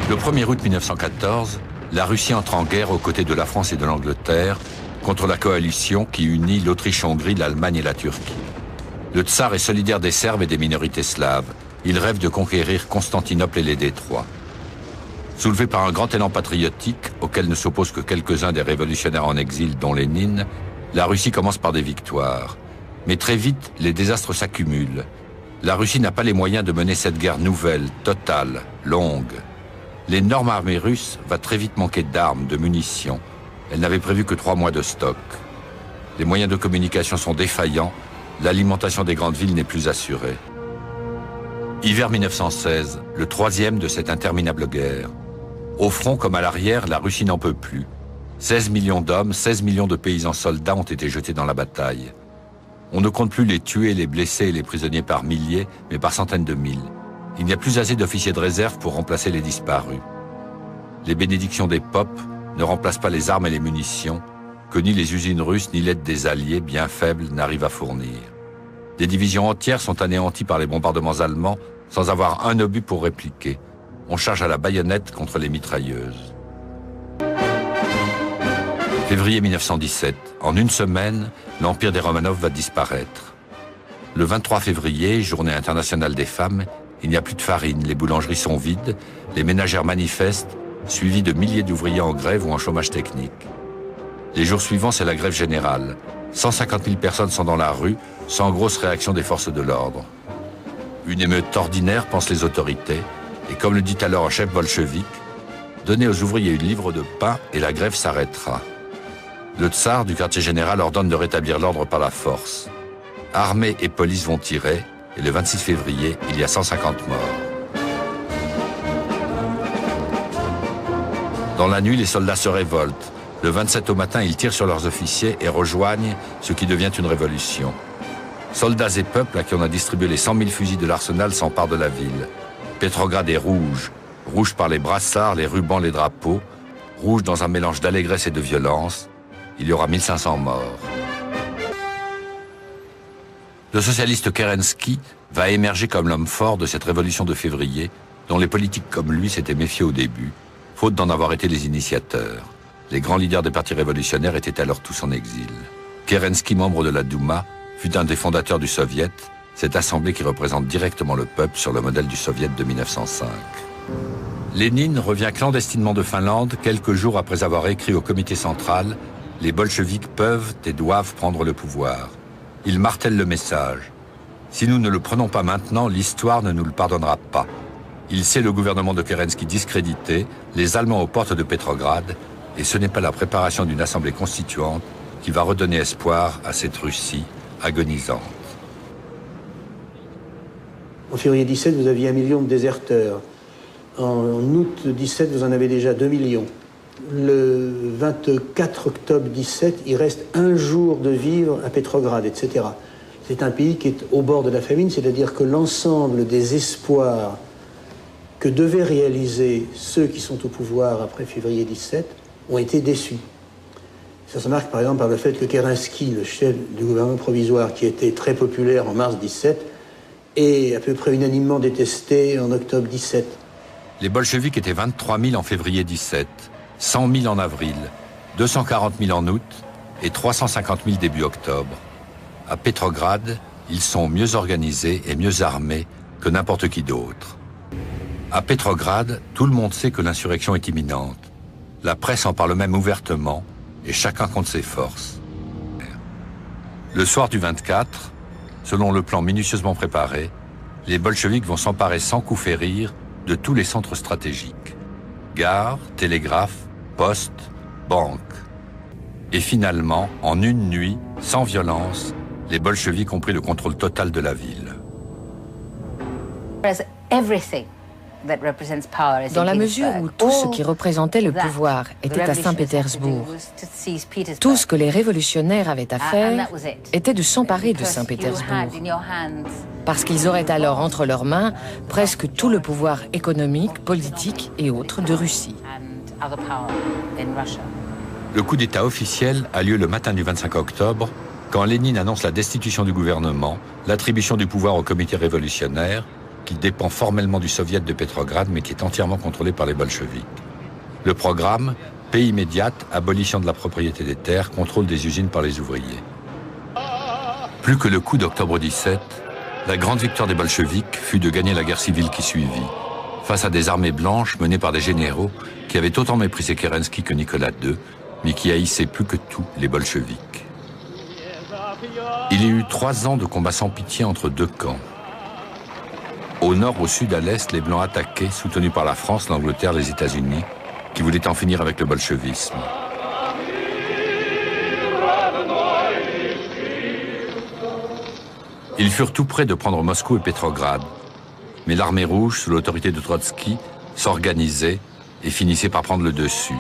Le 1er août 1914, la Russie entre en guerre aux côtés de la France et de l'Angleterre contre la coalition qui unit l'Autriche-Hongrie, l'Allemagne et la Turquie. Le tsar est solidaire des Serbes et des minorités slaves. Il rêve de conquérir Constantinople et les détroits. Soulevé par un grand élan patriotique, auquel ne s'opposent que quelques-uns des révolutionnaires en exil, dont Lénine, la Russie commence par des victoires. Mais très vite, les désastres s'accumulent. La Russie n'a pas les moyens de mener cette guerre nouvelle, totale, longue. L'énorme armée russe va très vite manquer d'armes, de munitions. Elle n'avait prévu que 3 mois de stock. Les moyens de communication sont défaillants, l'alimentation des grandes villes n'est plus assurée. Hiver 1916, le 3e de cette interminable guerre. Au front comme à l'arrière, la Russie n'en peut plus. 16 millions d'hommes, 16 millions de paysans soldats ont été jetés dans la bataille. On ne compte plus les tués, les blessés et les prisonniers par milliers, mais par centaines de mille. Il n'y a plus assez d'officiers de réserve pour remplacer les disparus. Les bénédictions des popes ne remplacent pas les armes et les munitions, que ni les usines russes ni l'aide des Alliés, bien faibles, n'arrivent à fournir. Des divisions entières sont anéanties par les bombardements allemands sans avoir un obus pour répliquer. On charge à la baïonnette contre les mitrailleuses. Février 1917, en une semaine, l'empire des Romanov va disparaître. Le 23 février, journée internationale des femmes, il n'y a plus de farine, les boulangeries sont vides, les ménagères manifestent, suivis de milliers d'ouvriers en grève ou en chômage technique. Les jours suivants, c'est la grève générale. 150 000 personnes sont dans la rue, sans grosse réaction des forces de l'ordre. Une émeute ordinaire, pensent les autorités, et comme le dit alors un chef bolchevique, donnez aux ouvriers une livre de pain et la grève s'arrêtera. Le tsar du quartier général ordonne de rétablir l'ordre par la force. Armée et police vont tirer, et le 26 février, il y a 150 morts. Dans la nuit, les soldats se révoltent. Le 27 au matin, ils tirent sur leurs officiers et rejoignent ce qui devient une révolution. Soldats et peuples à qui on a distribué les 100 000 fusils de l'arsenal s'emparent de la ville. Petrograd est rouge. Rouge par les brassards, les rubans, les drapeaux. Rouge dans un mélange d'allégresse et de violence. Il y aura 1500 morts. Le socialiste Kerensky va émerger comme l'homme fort de cette révolution de février, dont les politiques comme lui s'étaient méfiés au début, faute d'en avoir été les initiateurs. Les grands leaders des partis révolutionnaires étaient alors tous en exil. Kerensky, membre de la Douma, fut un des fondateurs du Soviet, cette assemblée qui représente directement le peuple sur le modèle du Soviet de 1905. Lénine revient clandestinement de Finlande quelques jours après avoir écrit au comité central « Les bolcheviks peuvent et doivent prendre le pouvoir ». Il martèle le message. Si nous ne le prenons pas maintenant, l'histoire ne nous le pardonnera pas. Il sait le gouvernement de Kerensky discrédité, les Allemands aux portes de Petrograd, et ce n'est pas la préparation d'une assemblée constituante qui va redonner espoir à cette Russie agonisante. En février 17, vous aviez 1 million de déserteurs. En août 17, vous en avez déjà 2 millions. Le 24 octobre 17, il reste 1 jour de vivre à Petrograd, etc. C'est un pays qui est au bord de la famine, c'est-à-dire que l'ensemble des espoirs que devaient réaliser ceux qui sont au pouvoir après février 17 ont été déçus. Ça se marque par exemple par le fait que Kerensky, le chef du gouvernement provisoire, qui était très populaire en mars 17, est à peu près unanimement détesté en octobre 17. Les bolcheviks étaient 23 000 en février 17, 100 000 en avril, 240 000 en août et 350 000 début octobre. À Petrograd, ils sont mieux organisés et mieux armés que n'importe qui d'autre. À Petrograd, tout le monde sait que l'insurrection est imminente. La presse en parle même ouvertement et chacun compte ses forces. Le soir du 24, selon le plan minutieusement préparé, les bolcheviks vont s'emparer sans coup férir de tous les centres stratégiques. Gares, télégraphes, postes, banques. Et finalement, en une nuit, sans violence, les bolcheviks ont pris le contrôle total de la ville. Dans la mesure où tout ce qui représentait le pouvoir était à Saint-Pétersbourg, tout ce que les révolutionnaires avaient à faire était de s'emparer de Saint-Pétersbourg, parce qu'ils auraient alors entre leurs mains presque tout le pouvoir économique, politique et autres de Russie. Le coup d'État officiel a lieu le matin du 25 octobre, quand Lénine annonce la destitution du gouvernement, l'attribution du pouvoir au comité révolutionnaire qui dépend formellement du soviet de Petrograd, mais qui est entièrement contrôlé par les bolcheviks. Le programme, paix immédiate, abolition de la propriété des terres, contrôle des usines par les ouvriers. Plus que le coup d'octobre 17, la grande victoire des bolcheviks fut de gagner la guerre civile qui suivit, face à des armées blanches menées par des généraux qui avaient autant méprisé Kerensky que Nicolas II, mais qui haïssaient plus que tout les bolcheviks. Il y a eu 3 ans de combats sans pitié entre deux camps. Au nord, au sud, à l'est, les Blancs attaquaient, soutenus par la France, l'Angleterre, les États-Unis, qui voulaient en finir avec le bolchevisme. Ils furent tout près de prendre Moscou et Petrograd, mais l'armée rouge, sous l'autorité de Trotsky, s'organisait et finissait par prendre le dessus.